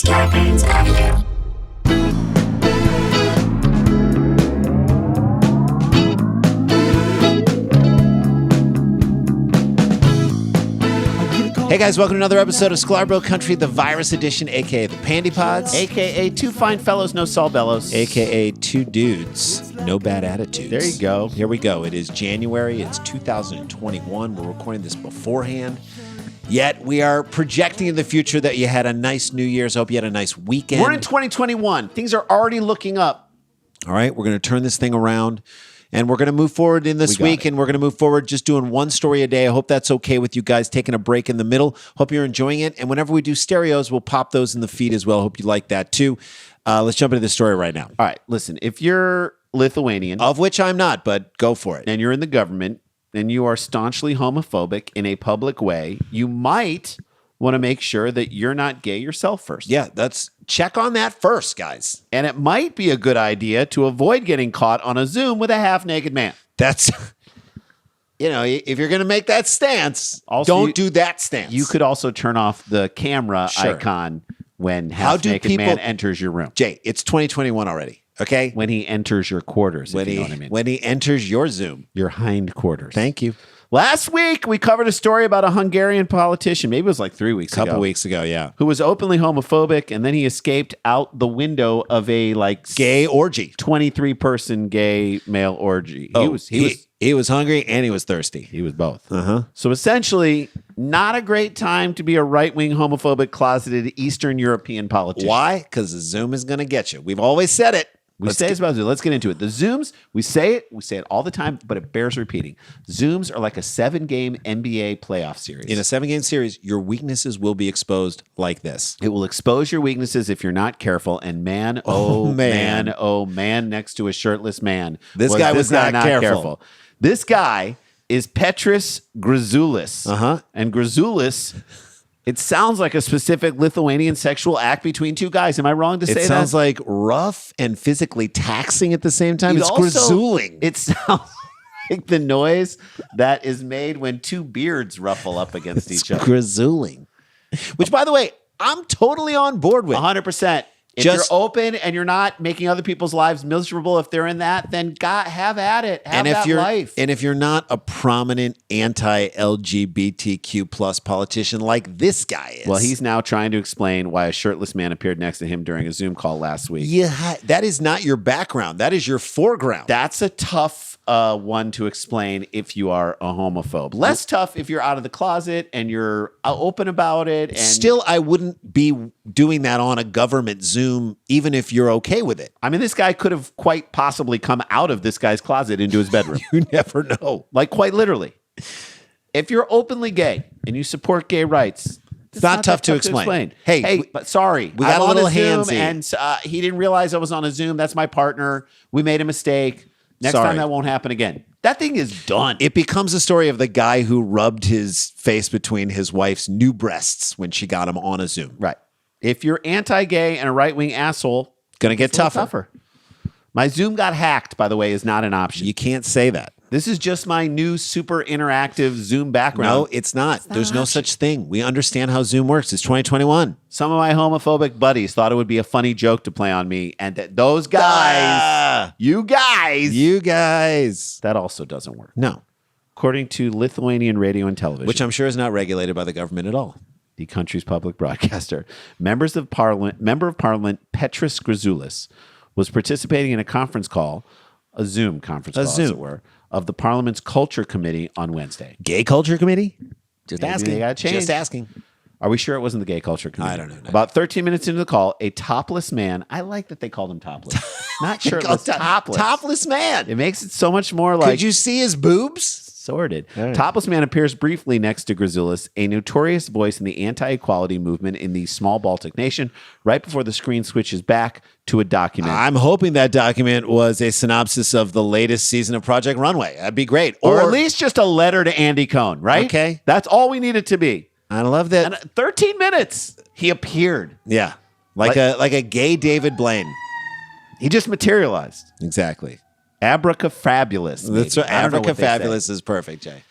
Scarpins Avenue. Hey guys, welcome to another episode of Sklar Country, the virus edition, aka the Pandy Pods, a.k.a. two fine fellows, no Saul Bellows. aka two dudes, no bad attitudes. There you go. Here we go. It is January. It's 2021. We're recording this beforehand. Yet we are projecting in the future that you had a nice New Year's. Hope you had a nice weekend. We're in 2021. Things are already looking up. All right, we're going to turn this thing around. And we're going to move forward in this week, and we're going to move forward just doing one story a day. I hope that's okay with you guys, taking a break in the middle. Hope you're enjoying it. And whenever we do stereos, we'll pop those in the feed as well. Hope you like that too. Let's jump into the story right now. All right, listen, if you're Lithuanian, Of which I'm not, but go for it. and you're in the government, and you are staunchly homophobic in a public way, you might want to make sure that you're not gay yourself first. Yeah, check on that first, guys. And it might be a good idea to avoid getting caught on a Zoom with a half-naked man. That's, if you're going to make that stance, Also, don't do that stance. You could also turn off the camera Sure. icon when How do half-naked people- man enters your room. Jay, it's 2021 already, okay? When he enters your quarters, When if you know what I mean. when he enters your Zoom. Your hind quarters. Thank you. Last week, we covered a story about a Hungarian politician, maybe it was like 3 weeks A couple ago, weeks ago, yeah. who was openly homophobic, and then he escaped out the window of a Gay orgy. 23-person gay male orgy. He was hungry and he was thirsty. He was both. Uh-huh. So essentially, not a great time to be a right-wing homophobic closeted Eastern European politician. Why? Because the Zoom is going to get you. We've always said it. Let's get into it. The Zooms, we say it all the time, but it bears repeating. Zooms are like a 7-game NBA playoff series. In a 7-game series, your weaknesses will be exposed like this. It will expose your weaknesses if you're not careful. And man, next to a shirtless man. This guy was not careful. This guy is Petras Gražulis. Uh-huh. And Gražulis, it sounds like a specific Lithuanian sexual act between two guys. Am I wrong to say that? It sounds like rough and physically taxing at the same time. It's also- grazuling. It sounds like the noise that is made when two beards ruffle up against each other. Grazuling. Which, by the way, I'm totally on board with. 100%. If Just- you're open and you're not making other people's lives miserable if they're in that, then have at it. Have that life. And if you're not a prominent anti-LGBTQ plus politician like this guy is. Well, he's now trying to explain why a shirtless man appeared next to him during a Zoom call last week. Yeah, that is not your background. That is your foreground. That's a tough one to explain if you are a homophobe. Less tough if you're out of the closet and you're open about it. And Still, I wouldn't be doing that on a government Zoom, even if you're okay with it. I mean, this guy could have quite possibly come out of this guy's closet into his bedroom. You never know. Like quite literally. If you're openly gay and you support gay rights, It's not tough to explain. Hey, but sorry, we got I'm a little on Zoom handsy. and he didn't realize I was on a Zoom. That's my partner. We made a mistake. Next Sorry. time that won't happen again. That thing is done. It becomes a story of the guy who rubbed his face between his wife's new breasts when she got him on a Zoom. Right. If you're anti-gay and a right-wing asshole, Gonna get it's a little tougher. My Zoom got hacked, by the way, is not an option. You can't say that. This is just my new super interactive Zoom background. No, it's not. There's no such thing. We understand how Zoom works. It's 2021. Some of my homophobic buddies thought it would be a funny joke to play on me, and that those guys, you guys, that also doesn't work. No, According to Lithuanian radio and television, which I'm sure is not regulated by the government at all. the country's public broadcaster, member of Parliament Petras Gražulis was participating in a conference call, a Zoom conference call, as it were, of the Parliament's Culture Committee on Wednesday. Gay Culture Committee? Just Maybe asking. they gotta change. Just asking. Are we sure it wasn't the Gay Culture Committee? I don't know. No. About 13 minutes into the call, a topless man, I like that they called him topless. Not shirtless, topless. Topless man. It makes it so much more like Could you see his boobs? sordid. Right. Topless man appears briefly next to Gražulis, a notorious voice in the anti-equality movement in the small Baltic nation, right before the screen switches back to a document. I'm hoping that document was a synopsis of the latest season of Project Runway. That'd be great. or at least just a letter to Andy Cohen, right? Okay. That's all we need it to be. I love that. And 13 minutes, he appeared. Yeah. Like a gay David Blaine. He just materialized. Exactly. Abracafabulous. That's maybe. what I don't know what they say. Abracafabulous is perfect, Jay.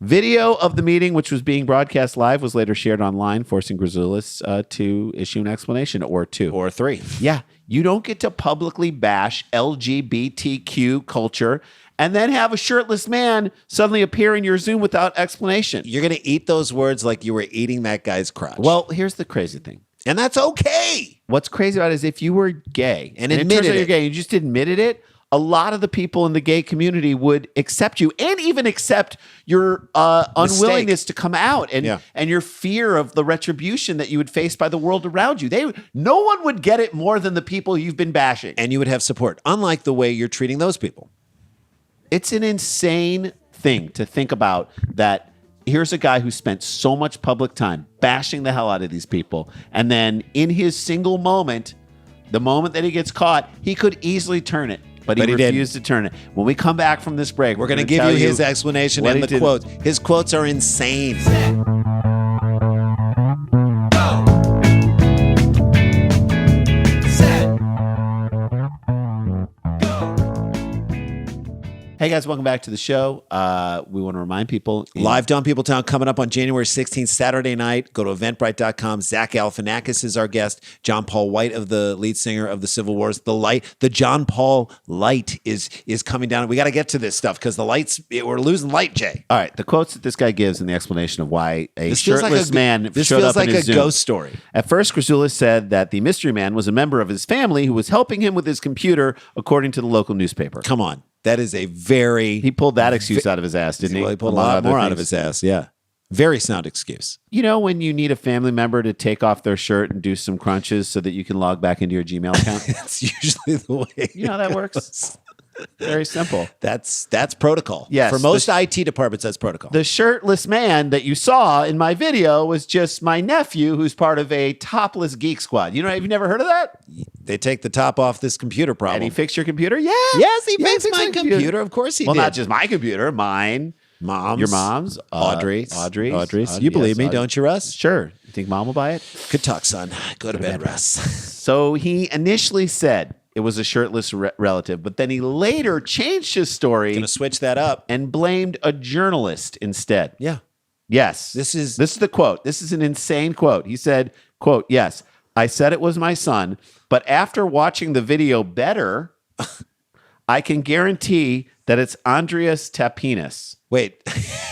Video of the meeting, which was being broadcast live, was later shared online, forcing Grzoulis to issue an explanation or two. Or three. Yeah. You don't get to publicly bash LGBTQ culture and then have a shirtless man suddenly appear in your Zoom without explanation. You're going to eat those words like you were eating that guy's crotch. Well, here's the crazy thing. And that's okay. What's crazy about it is if you were gay and it admitted turns out it, you're gay, you just admitted it, a lot of the people in the gay community would accept you and even accept your unwillingness to come out and your fear of the retribution that you would face by the world around you. No one would get it more than the people you've been bashing. And you would have support, unlike the way you're treating those people. It's an insane thing to think about that here's a guy who spent so much public time bashing the hell out of these people. And then in his single moment, the moment that he gets caught, he could easily turn it. But he refused to turn it. When we come back from this break, we're going to give you his explanation and the quotes. His quotes are insane. Hey guys, welcome back to the show. We want to remind people. Live Dumb People Town coming up on January 16th, Saturday night. Go to eventbrite.com. Zach Galifianakis is our guest. John Paul White, of the lead singer of the Civil Wars. The John Paul light is coming down. We got to get to this stuff because we're losing light, Jay. All right, the quotes that this guy gives and the explanation of why a shirtless man showed up in his Zoom. Ghost story. At first, Grzoulis said that the mystery man was a member of his family who was helping him with his computer, according to the local newspaper. Come on. That is a very... He pulled that excuse out of his ass, didn't he? Well, he pulled a lot more out of his ass, yeah. Very sound excuse. You know when you need a family member to take off their shirt and do some crunches so that you can log back into your Gmail account? That's usually the way. You know how that works? Very simple. That's protocol. Yes. For most IT departments, that's protocol. The shirtless man that you saw in my video was just my nephew who's part of a topless geek squad. You know, have you never heard of that? They take the top off this computer problem. And he fixed your computer? Yeah. Yes, he fixed my computer. Of course he did. Well, not just my computer, mine. Mom's. Your mom's. Audrey's. You believe me, don't you, Russ? Sure. You think mom will buy it? Good talk, son. Go to bed, Russ. So he initially said it was a shirtless relative, but then he later changed his story. Going to switch that up. And blamed a journalist instead. Yeah. Yes. This is the quote. This is an insane quote. He said, quote, "Yes, I said it was my son, but after watching the video better, I can guarantee that it's Andreas Tapinas." Wait,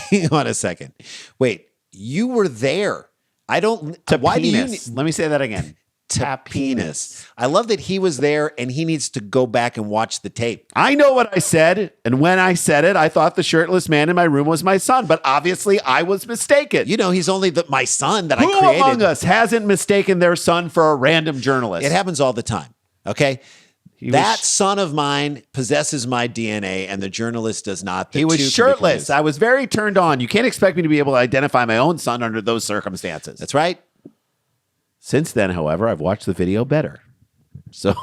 hang on a second. Wait, you were there. I don't. Tapinas. Why do you? Let me say that again. Tapinas. I love that he was there and he needs to go back and watch the tape. I know what I said. And when I said it, I thought the shirtless man in my room was my son. But obviously, I was mistaken. You know, he's only my son that I created. Who among us hasn't mistaken their son for a random journalist? It happens all the time. Okay. That son of mine possesses my DNA and the journalist does not. He was shirtless. I was very turned on. You can't expect me to be able to identify my own son under those circumstances. That's right. Since then, however, I've watched the video better. So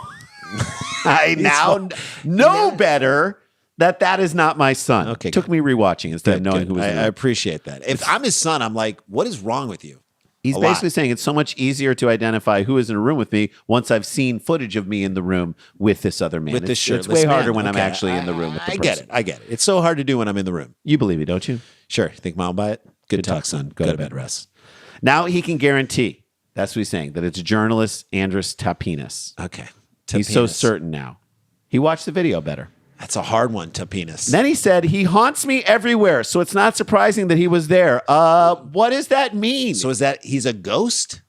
I now know better that is not my son. Okay. It took me rewatching instead of knowing who was I appreciate that. If I'm his son, I'm like, what is wrong with you? He's basically saying it's so much easier to identify who is in a room with me once I've seen footage of me in the room with this other man. With this shirtless man. It's way harder when I'm actually in the room with the person. I get it. It's so hard to do when I'm in the room. You believe me, don't you? Sure. Think mom will buy it? Good talk, son. Go to bed, Russ. Now he can guarantee, that's what he's saying, that it's journalist Andreas Tapinas. Okay. He's so certain now. He watched the video better. That's a hard one, Tapinas. Then he said, he haunts me everywhere, so it's not surprising that he was there. What does that mean? So is that he's a ghost?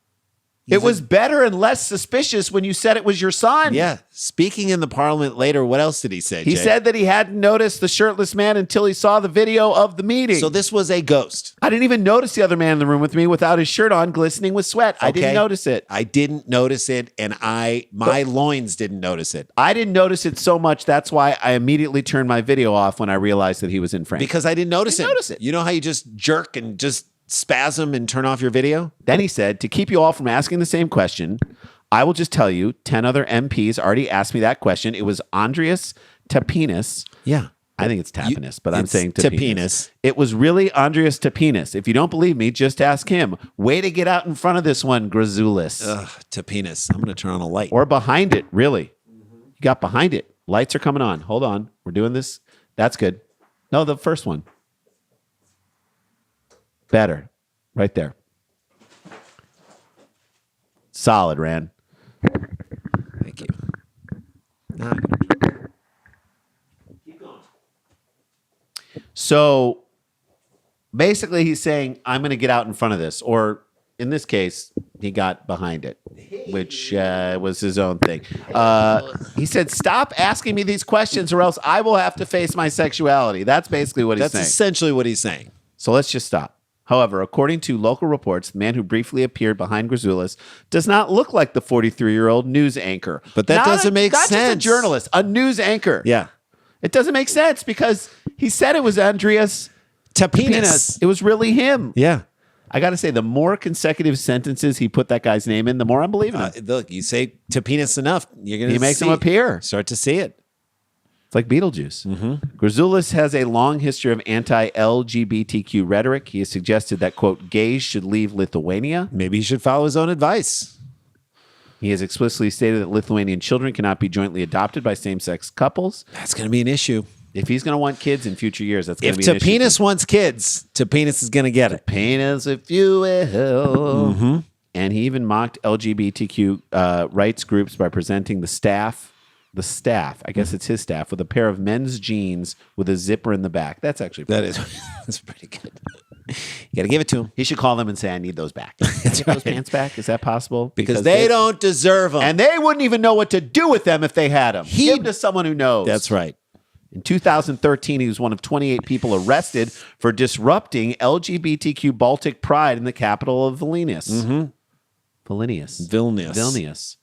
It was better and less suspicious when you said it was your son. Yeah. Speaking in the parliament later, what else did he say, He Jay? said that he hadn't noticed the shirtless man until he saw the video of the meeting. So this was a ghost. I didn't even notice the other man in the room with me without his shirt on, glistening with sweat. I didn't notice it. I didn't notice it, and my loins didn't notice it. I didn't notice it so much. That's why I immediately turned my video off when I realized that he was in frame. Because I didn't notice it. You know how you just jerk and just spasm and turn off your video? Then he said, to keep you all from asking the same question, I will just tell you 10 other MPs already asked me that question. It was Andreas Tapinas. Yeah. I think it's Tapinas, but I'm saying Tapinas. It was really Andreas Tapinas. If you don't believe me, just ask him. Way to get out in front of this one, Grzoulis. Tapinas. I'm going to turn on a light. Or behind it, really. You got behind it. Lights are coming on. Hold on. We're doing this. That's good. No, the first one. Better. Right there. Solid, Rand. Thank you. Keep going. So basically he's saying, I'm going to get out in front of this. Or in this case, he got behind it, which was his own thing. He said, stop asking me these questions or else I will have to face my sexuality. That's basically what he's saying. That's essentially what he's saying. So let's just stop. However, according to local reports, the man who briefly appeared behind Grzoulis does not look like the 43-year-old news anchor. But that doesn't make sense. Not just a journalist, a news anchor. Yeah. It doesn't make sense because he said it was Andreas Tapinas. It was really him. Yeah. I got to say, the more consecutive sentences he put that guy's name in, the more I'm believing it. Look, you say Tapinas enough, you're going to He makes him appear. Start to see it. It's like Beetlejuice. Grzoulis has a long history of anti-LGBTQ rhetoric. He has suggested that, quote, gays should leave Lithuania. Maybe he should follow his own advice. He has explicitly stated that Lithuanian children cannot be jointly adopted by same-sex couples. That's going to be an issue. If he's going to want kids in future years, that's going to If be an issue. Tapinas wants kids, Tapinas is going to get it. Tapinas, if you will. And he even mocked LGBTQ rights groups by presenting the staff, I guess it's his staff, with a pair of men's jeans with a zipper in the back. That's actually That's pretty good. You got to give it to him. He should call them and say, I need those back. Get those pants back? Is that possible? Because they don't deserve them. And they wouldn't even know what to do with them if they had them. Give them to someone who knows. That's right. In 2013, he was one of 28 people arrested for disrupting LGBTQ Baltic pride in the capital of Vilnius. Vilnius.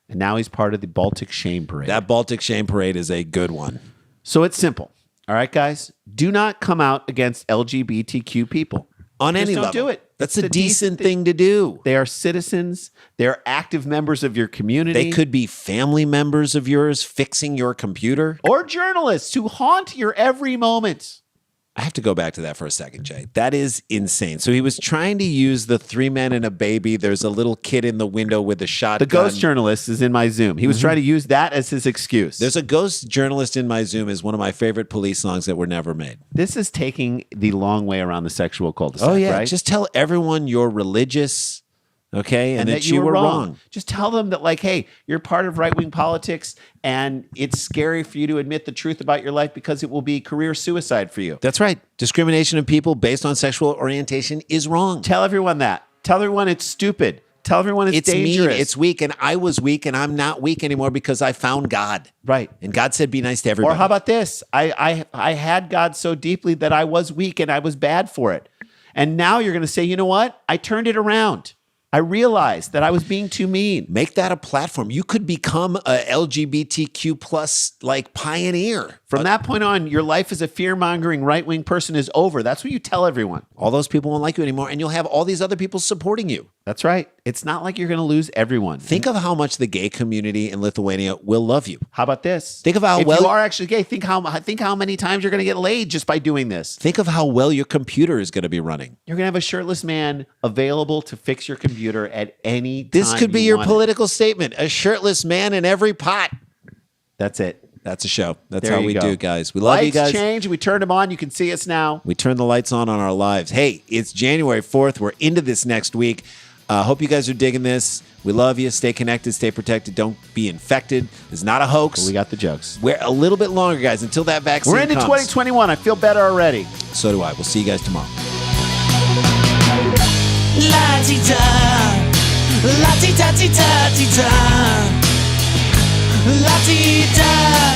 And now he's part of the Baltic Shame Parade. That Baltic Shame Parade is a good one. So it's simple. All right, guys? Do not come out against LGBTQ people. On Just any don't level. do it. That's It's a decent thing to do. They are citizens. They are active members of your community. They could be family members of yours fixing your computer. Or journalists who haunt your every moment. I have to go back to that for a second, Jay. That is insane. So he was trying to use the 3 men and a baby. There's a little kid in the window with a shotgun. The ghost journalist is in my Zoom. He was trying to use that as his excuse. There's a ghost journalist in my Zoom is one of my favorite police songs that were never made. This is taking the long way around the sexual cul-de-sac, right? Just tell everyone you're religious, okay, and that you were wrong. Just tell them that, like, hey, you're part of right-wing politics, and it's scary for you to admit the truth about your life because it will be career suicide for you. That's right. Discrimination of people based on sexual orientation is wrong. Tell everyone that. Tell everyone it's stupid. Tell everyone it's dangerous. Mean, it's weak, and I was weak, and I'm not weak anymore because I found God. Right. And God said, be nice to everybody. Or how about this? I had God so deeply that I was weak and I was bad for it. And now you're going to say, you know what? I turned it around. I realized that I was being too mean. Make that a platform. You could become a LGBTQ plus like pioneer. From that point on, your life as a fear-mongering right-wing person is over. That's what you tell everyone. All those people won't like you anymore, and you'll have all these other people supporting you. That's right. It's not like you're going to lose everyone. Think of how much the gay community in Lithuania will love you. How about this? Think of how if you are actually gay, think how many times you're going to get laid just by doing this. Think of how well your computer is going to be running. You're going to have a shirtless man available to fix your computer at any time. This could be your political statement. A shirtless man in every pot. That's it. That's a show. That's there how we go. do, guys. We love Lights you guys. Change. We turned them on. You can see us now. We turn the lights on our lives. Hey, it's January 4th. We're into this next week. Hope you guys are digging this. We love you. Stay connected. Stay protected. Don't be infected. It's not a hoax. But we got the jokes. We're a little bit longer, guys, until that vaccine We're into comes. 2021. I feel better already. So do I. We'll see you guys tomorrow. La-ti-da, la-ti-da-ti-da-ti-da, la-ti-da.